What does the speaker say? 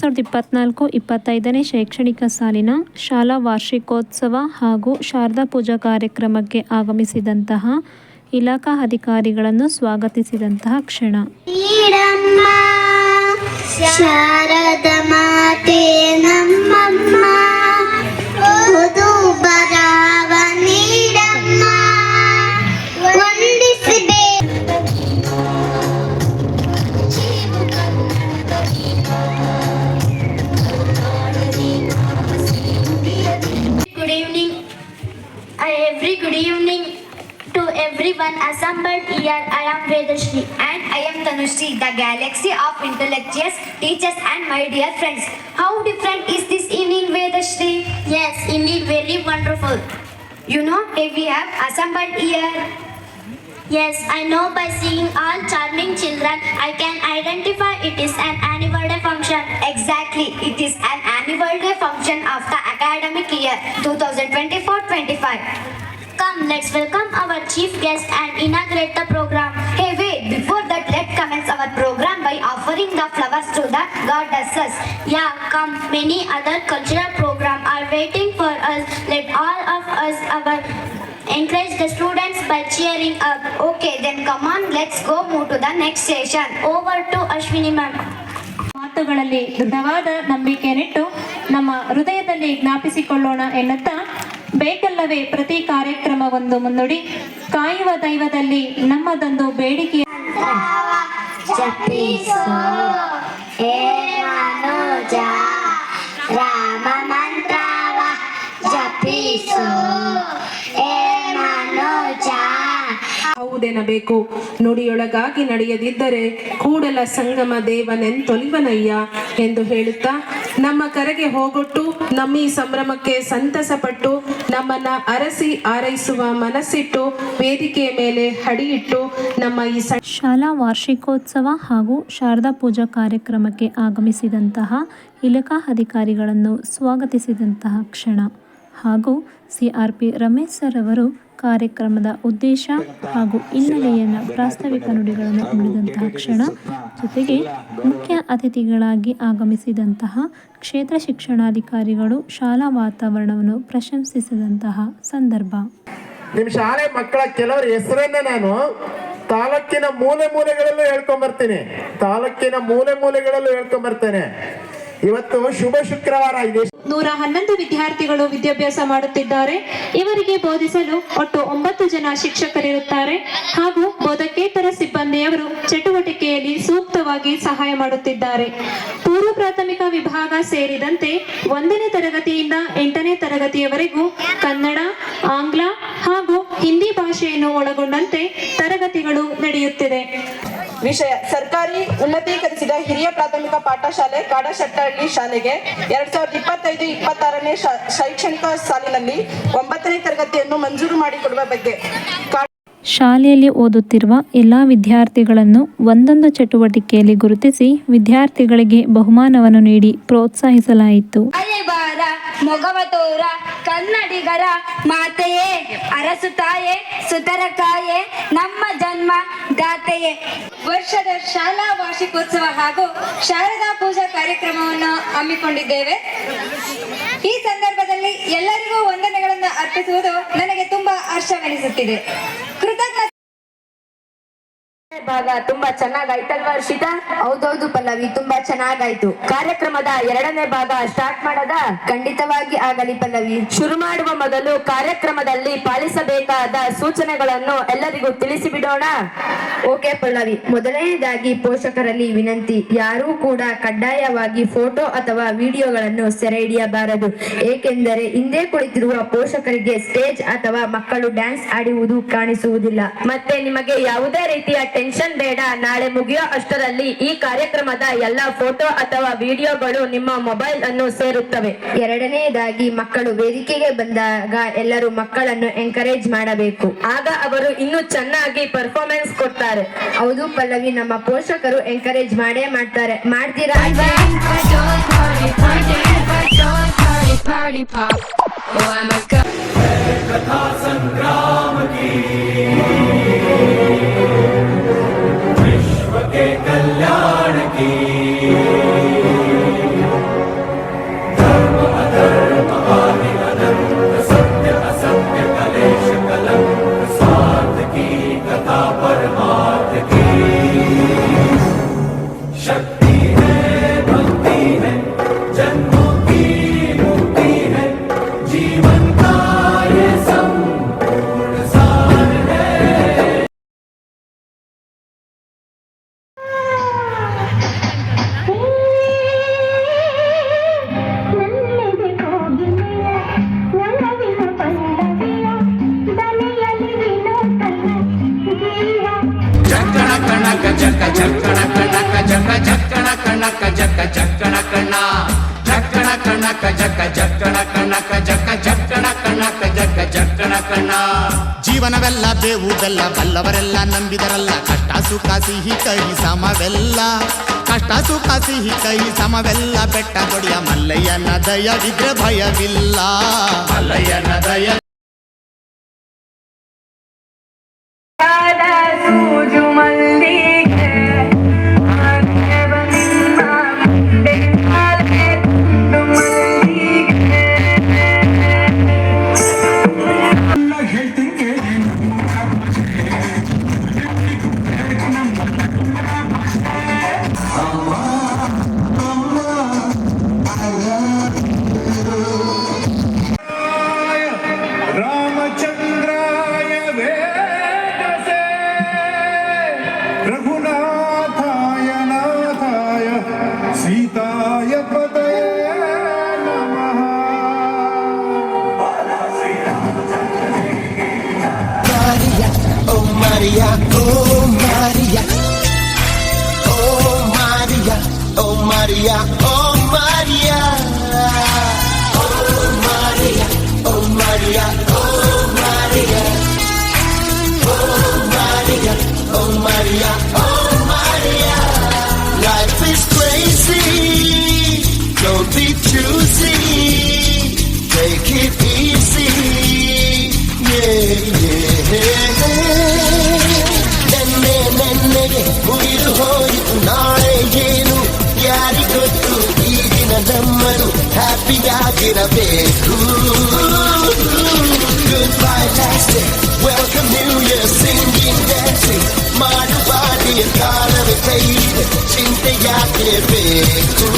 2024-25ನೇ ಶೈಕ್ಷಣಿಕ ಸಾಲಿನ ಶಾಲಾ ವಾರ್ಷಿಕೋತ್ಸವ ಹಾಗೂ ಶಾರದಾ ಪೂಜಾ ಕಾರ್ಯಕ್ರಮಕ್ಕೆ ಆಗಮಿಸಿದಂತಹ ಇಲಾಖಾ ಅಧಿಕಾರಿಗಳನ್ನು ಸ್ವಾಗತಿಸಿದಂತಹ ಕ್ಷಣ. ಶಾರದ ಮಾತೆ ನಮ್ಮಮ್ಮ ಓದು ಬರವ ನೀಡಮ್ಮ ವಂದಿಸಿದೆ. Good evening to everyone assembled here. I am Vedashri and I am Tanushri, the galaxy of intellectuals, teachers and my dear friends. How different is this evening, Vedashri? Yes, indeed very wonderful. You know, if we have assembled here. Yes, I know by seeing all charming children, I can identify it is an annual day function. Exactly, it is an annual day function of the academic year 2024-25. Come, let's welcome our chief guest and inaugurate the program. Hey, wait, before that, let's commence our program by offering the flowers to the goddesses. Yeah, come, many other cultural programs are waiting for us. Let all of us encourage the students by cheering up. Okay, then come on, let's go move to the next session. Over to Ashwini ma'am. ಮಾತುಗಳಲ್ಲಿ ದೃಢವಾದ ನಂಬಿಕೆಯನ್ನಿಟ್ಟು ನಮ್ಮ ಹೃದಯದಲ್ಲಿ ಜ್ಞಾಪಿಸಿಕೊಳ್ಳೋಣ ಎನ್ನುತ್ತಾ, ಬೇಕಲ್ಲವೇ ಪ್ರತಿ ಕಾರ್ಯಕ್ರಮವೊಂದು ಮುನ್ನುಡಿ, ಕಾಯುವ ದೈವದಲ್ಲಿ ನಮ್ಮದೊಂದು ಬೇಡಿಕೆ. ರಾಮ ಮಂತ್ರವ ಜಪಿಸೋ ಹೌದೆನಬೇಕು ನುಡಿಯೊಳಗಾಗಿ ನಡೆಯದಿದ್ದರೆ ಕೂಡಲ ಸಂಗಮ ದೇವನೆಂತೊಲಿವನಯ್ಯ ಎಂದು ಹೇಳುತ್ತಾ, ನಮ್ಮ ಕರೆಗೆ ಹೋಗೊಟ್ಟು ನಮ್ಮೀ ಸಂಭ್ರಮಕ್ಕೆ ಸಂತಸಪಟ್ಟು ನಮ್ಮನ್ನ ಅರಸಿ ಆರೈಸುವ ಮನಸ್ಸಿಟ್ಟು ವೇದಿಕೆಯ ಮೇಲೆ ಹಡಿಯಿಟ್ಟು ನಮ್ಮ ಈ ಶಾಲಾ ವಾರ್ಷಿಕೋತ್ಸವ ಹಾಗೂ ಶಾರದಾ ಪೂಜಾ ಕಾರ್ಯಕ್ರಮಕ್ಕೆ ಆಗಮಿಸಿದಂತಹ ಇಲಾಖಾ ಅಧಿಕಾರಿಗಳನ್ನು ಸ್ವಾಗತಿಸಿದಂತಹ ಕ್ಷಣ ಹಾಗೂ CRP ರಮೇಶ್ ಸರ್ ಅವರು ಕಾರ್ಯಕ್ರಮದ ಉದ್ದೇಶ ಹಾಗೂ ಹಿನ್ನೆಲೆಯನ್ನು ಪ್ರಾಸ್ತಾವಿಕ ನುಡಿಗಳನ್ನು ನುಡಿದಂತಹ ಕ್ಷಣ, ಜೊತೆಗೆ ಮುಖ್ಯ ಅತಿಥಿಗಳಾಗಿ ಆಗಮಿಸಿದಂತಹ ಕ್ಷೇತ್ರ ಶಿಕ್ಷಣಾಧಿಕಾರಿಗಳು ಶಾಲಾ ವಾತಾವರಣವನ್ನು ಪ್ರಶಂಸಿಸಿದಂತಹ ಸಂದರ್ಭ. ನಿಮ್ಮ ಶಾಲೆ ಮಕ್ಕಳ ಕೆಲವರ ಹೆಸರನ್ನ ನಾನು ತಾಲೂಕಿನ ಮೂಲೆಗಳಲ್ಲೂ ಹೇಳ್ಕೊಂಬರ್ತೇನೆ. ಇವತ್ತು ಶುಭ ಶುಕ್ರವಾರ ಇದೆ. 111 ವಿದ್ಯಾರ್ಥಿಗಳು ವಿದ್ಯಾಭ್ಯಾಸ ಮಾಡುತ್ತಿದ್ದಾರೆ. ಇವರಿಗೆ ಬೋಧಿಸಲು ಒಟ್ಟು 9 ಜನ ಶಿಕ್ಷಕರಿರುತ್ತಾರೆ ಹಾಗೂ ಬೋಧಕೇತರ ಸಿಬ್ಬಂದಿಯವರು ಚಟುವಟಿಕೆಯಲ್ಲಿ ಸೂಕ್ತವಾಗಿ ಸಹಾಯ ಮಾಡುತ್ತಿದ್ದಾರೆ. ಪೂರ್ವ ಪ್ರಾಥಮಿಕ ವಿಭಾಗ ಸೇರಿದಂತೆ 1ನೇ ತರಗತಿಯಿಂದ 8ನೇ ತರಗತಿಯವರೆಗೂ ಕನ್ನಡ, ಆಂಗ್ಲ ಹಾಗೂ ಹಿಂದಿ ಭಾಷೆಯನ್ನು ಒಳಗೊಂಡಂತೆ ತರಗತಿಗಳು ನಡೆಯುತ್ತಿದೆ. ವಿಷಯ ಸರ್ಕಾರಿ ಉನ್ನತೀಕರಿಸಿದ ಹಿರಿಯ ಪ್ರಾಥಮಿಕ ಪಾಠಶಾಲೆ ಕಾಡಶೆಟ್ಟಹಳ್ಳಿ ಶಾಲೆಗೆ 2025-26ನೇ ಶೈಕ್ಷಣಿಕ ಸಾಲಿನಲ್ಲಿ 9ನೇ ತರಗತಿಯನ್ನು ಮಂಜೂರು ಮಾಡಿಕೊಡುವ ಬಗ್ಗೆ ಶಾಲೆಯಲ್ಲಿ ಓದುತ್ತಿರುವ ಎಲ್ಲ ವಿದ್ಯಾರ್ಥಿಗಳನ್ನು ಒಂದೊಂದು ಚಟುವಟಿಕೆಯಲ್ಲಿ ಗುರುತಿಸಿ ವಿದ್ಯಾರ್ಥಿಗಳಿಗೆ ಬಹುಮಾನವನ್ನು ನೀಡಿ ಪ್ರೋತ್ಸಾಹಿಸಲಾಯಿತು. ಮೊಗವತೋರ ಕನ್ನಡಿಗರ ಮಾತೆಯೇ, ಅರಸು ತಾಯೇ, ಸುತರಕಾಯೇ, ನಮ್ಮ ಜನ್ಮ ದಾತೆಯೇ. ವರ್ಷದ ಶಾಲಾ ವಾರ್ಷಿಕೋತ್ಸವ ಹಾಗೂ ಶಾರದಾ ಪೂಜಾ ಕಾರ್ಯಕ್ರಮವನ್ನು ಹಮ್ಮಿಕೊಂಡಿದ್ದೇವೆ. ಈ ಸಂದರ್ಭದಲ್ಲಿ ಎಲ್ಲರಿಗೂ ವಂದನೆಗಳನ್ನು ಅರ್ಪಿಸುವುದು ನನಗೆ ತುಂಬಾ ಹರ್ಷವೆನಿಸುತ್ತಿದೆ. ಕೃತಜ್ಞತೆ ಭಾಗ ತುಂಬಾ ಚೆನ್ನಾಗಾಯ್ತಲ್ವಾ ಹರ್ಷಿತಾ? ಹೌದೌದು ಪಲ್ಲವಿ, ತುಂಬಾ ಚೆನ್ನಾಗಾಯ್ತು. ಕಾರ್ಯಕ್ರಮದ 2ನೇ ಭಾಗ ಸ್ಟಾರ್ಟ್ ಮಾಡದ? ಖಂಡಿತವಾಗಿ ಆಗಲಿ ಪಲ್ಲವಿ. ಶುರು ಮಾಡುವ ಮೊದಲು ಕಾರ್ಯಕ್ರಮದಲ್ಲಿ ಪಾಲಿಸಬೇಕಾದ ಸೂಚನೆಗಳನ್ನು ಎಲ್ಲರಿಗೂ ತಿಳಿಸಿ ಬಿಡೋಣ. ಓಕೆ ಪಲ್ಲವಿ. ಮೊದಲನೇದಾಗಿ ಪೋಷಕರಲ್ಲಿ ವಿನಂತಿ, ಯಾರೂ ಕೂಡ ಕಡ್ಡಾಯವಾಗಿ ಫೋಟೋ ಅಥವಾ ವಿಡಿಯೋಗಳನ್ನು ಸೆರೆ ಹಿಡಿಯಬಾರದು. ಏಕೆಂದರೆ ಹಿಂದೆ ಕುಳಿತಿರುವ ಪೋಷಕರಿಗೆ ಸ್ಟೇಜ್ ಅಥವಾ ಮಕ್ಕಳು ಡ್ಯಾನ್ಸ್ ಆಡುವುದು ಕಾಣಿಸುವುದಿಲ್ಲ. ಮತ್ತೆ ನಿಮಗೆ ಯಾವುದೇ ರೀತಿಯ ಟೆನ್ಷನ್ ಬೇಡ. ನಾಳೆ ಮುಗಿಯೋ ಅಷ್ಟರಲ್ಲಿ ಈ ಕಾರ್ಯಕ್ರಮದ ಎಲ್ಲ ಫೋಟೋ ಅಥವಾ ವಿಡಿಯೋಗಳು ನಿಮ್ಮ ಮೊಬೈಲ್ ಅನ್ನು ಸೇರುತ್ತವೆ. 2ನೇದಾಗಿ ಮಕ್ಕಳು ವೇದಿಕೆಗೆ ಬಂದಾಗ ಎಲ್ಲರೂ ಮಕ್ಕಳನ್ನು ಎಂಕರೇಜ್ ಮಾಡಬೇಕು. ಆಗ ಅವರು ಇನ್ನೂ ಚೆನ್ನಾಗಿ ಪರ್ಫಾರ್ಮೆನ್ಸ್ ಕೊಡ್ತಾರೆ. ಹೌದು ಪಲ್ಲವಿ, ನಮ್ಮ ಪೋಷಕರು ಎಂಕರೇಜ್ ಮಾಡೇ ಮಾಡ್ತಾರೆ. ಮಾಡ್ತೀರಾ? के कल्याण की ಕಣಕ ಜಕ್ಕ ಜಕ್ಕಣ ಕಣಕ ಜಕ್ಕ ಜಕ್ಕಣ ಕಣಕ ಜಕ್ಕ ಜಕ್ಕಣ ಕಣ. ಜೀವನವೆಲ್ಲ ಬೇವು ಬೆಲ್ಲ ಬಲ್ಲವರೆಲ್ಲ ನಂಬಿದರಲ್ಲ, ಕಷ್ಟ ಸುಖ ಸಿಹಿ ಕಹಿ ಸಮವೆಲ್ಲ, ಕಷ್ಟ ಸುಖ ಸಿಹಿ ಕಹಿ ಸಮವೆಲ್ಲ, ಬೆಟ್ಟ ಕೊಡಿಯ ಮಲ್ಲಯ್ಯನ ದಯವಿದ್ರೆ ಭಯವಿಲ್ಲ, ಮಲ್ಲಯ್ಯನ ದಯ. रामचंद्राय वेदसे रघुनाथाय नाथाय सीताय पतये नमः. Maria, oh Maria, oh Maria, oh Maria, oh Maria, oh Maria, oh Maria, oh Maria, oh Maria, oh Maria, oh Maria, oh Maria. Life is crazy, don't be choosy, take it easy, yeah, yeah. ನೆನ್ನೆಗೆ ಉಯಿರು ಹೋಯಿತು, ನಾಳೆ ಏನು ಯಾರಿಗೊತ್ತು, ಈ ದಿನ ನಮ್ಮದು ಹ್ಯಾಪಿಯಾಗಿರಬೇಕು. Goodbye last day, welcome New Year, singing, dancing, ಮಾಡು ಬಾಡಿಯ ಕಾಲವೇ ಕೈದೆ, ಚಿಂತೆ ಯಾಕೆ ಬೇಕು.